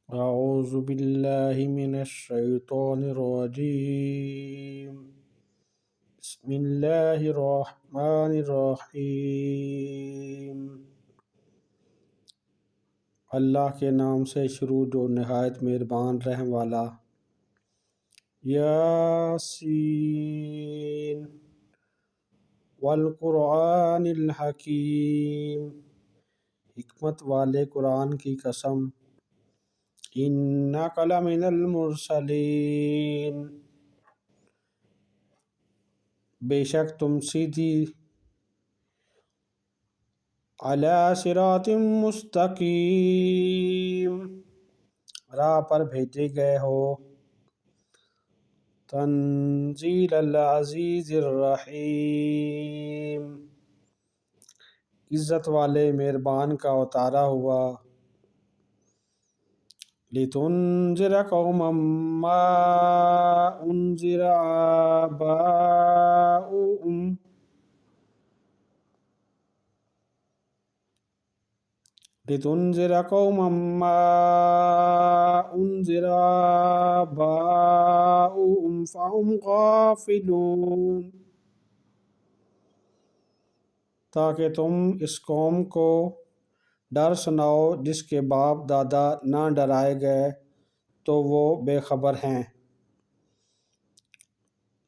أعوذ بالله من الشيطان الرجيم. بسم الله الرحمن الرحیم۔ اللہ کے نام سے شروع جو نہایت مہربان رحم والا۔ یاسین والقرآن الحکیم، حکمت والے قرآن کی قسم۔ انک لمن المرسلین، بے شک تم سیدھی علی صراط مستقیم، راہ پر بھیجے گئے ہو۔ تنزیل العزیز الرحیم، عزت والے مہربان کا اتارا ہوا۔ لتنذر قوما ما انذر آباؤهم، لتنذر قوما ما انذر آباؤهم فهم غافلون، تاکہ تم اس قوم کو ڈر سناؤ جس کے باپ دادا نہ ڈرائے گئے تو وہ بے خبر ہیں۔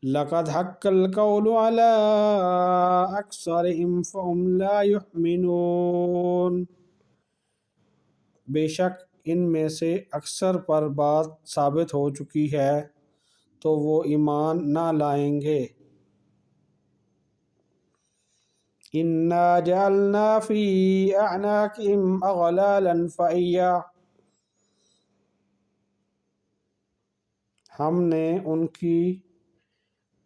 لقد حق القول على اکثرهم فهم لا يؤمنون، بے شک ان میں سے اکثر پر بات ثابت ہو چکی ہے تو وہ ایمان نہ لائیں گے۔ انا جعلنا فی اعناقهم اغلالا فہی، ہم نے ان کی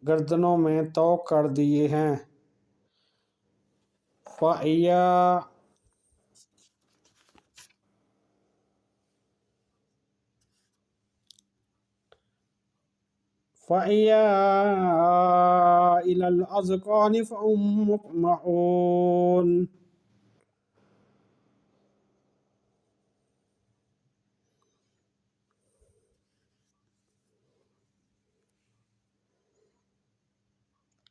گردنوں میں طوق کر دیے ہیں۔ فہی الی الاذقان فهم مقمحون،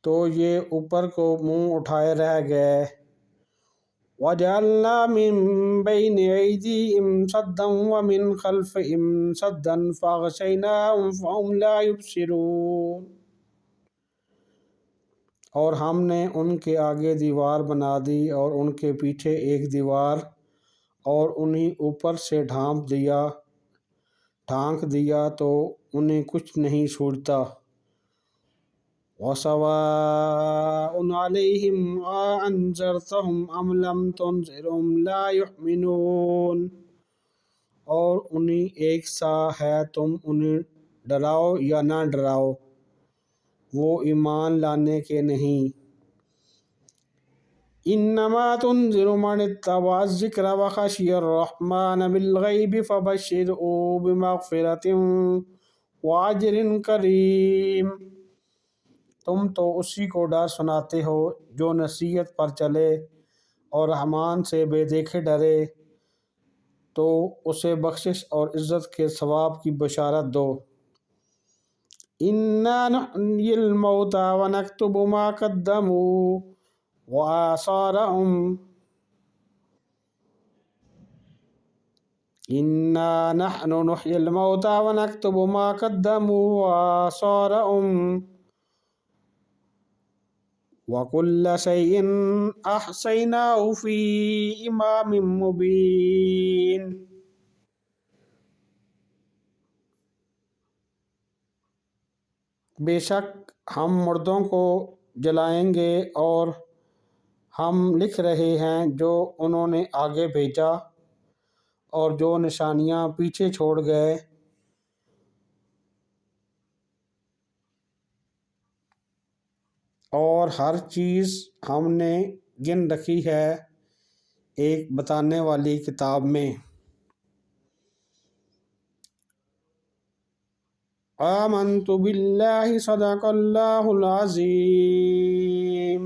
تو یہ اوپر کو منہ اٹھائے رہ گئے۔ وَجَعَلْنَا مِن بَيْنِ أَيْدِيهِمْ سَدًّا وَمِن خَلْفِهِمْ سَدًّا فَأَغْشَيْنَاهُمْ فَهُمْ لَا يُبْصِرُونَ، اور ہم نے ان کے آگے دیوار بنا دی اور ان کے پیچھے ایک دیوار، اور انہیں اوپر سے ڈھانک دیا تو انہیں کچھ نہیں سوجھتا۔ وَسَوَاءٌ عَلَيْهِمْ أَأَنذَرْتَهُمْ أَمْ لَمْ تُنذِرْهُمْ لَا يُؤْمِنُونَ، اور انہیں ایک سا ہے تم انہیں ڈراؤ یا نہ ڈراؤ، وہ ایمان لانے کے نہیں۔ انما تنذر من اتبع الذکر وخشی الرحمن بالغیب فبشرہ بمغفرۃ واجر کریم، تم تو اسی کو ڈر سناتے ہو جو نصیحت پر چلے اور رحمان سے بے دیکھے ڈرے، تو اسے بخشش اور عزت کے ثواب کی بشارت دو۔ انا نحیی الموتى ونکتب ما قدموا وآثارهم، انا نحن نحیی الموتى ونکتب ما قدموا وآثارهم وَكُلَّ شَيْءٍ أَحْصَيْنَاهُ فِي إِمَامٍ مُبِينٍ، بے شک ہم مردوں کو جلائیں گے اور ہم لکھ رہے ہیں جو انہوں نے آگے بھیجا اور جو نشانیاں پیچھے چھوڑ گئے، اور ہر چیز ہم نے گن رکھی ہے ایک بتانے والی کتاب میں۔ آمنت باللہ صدق اللہ العظیم۔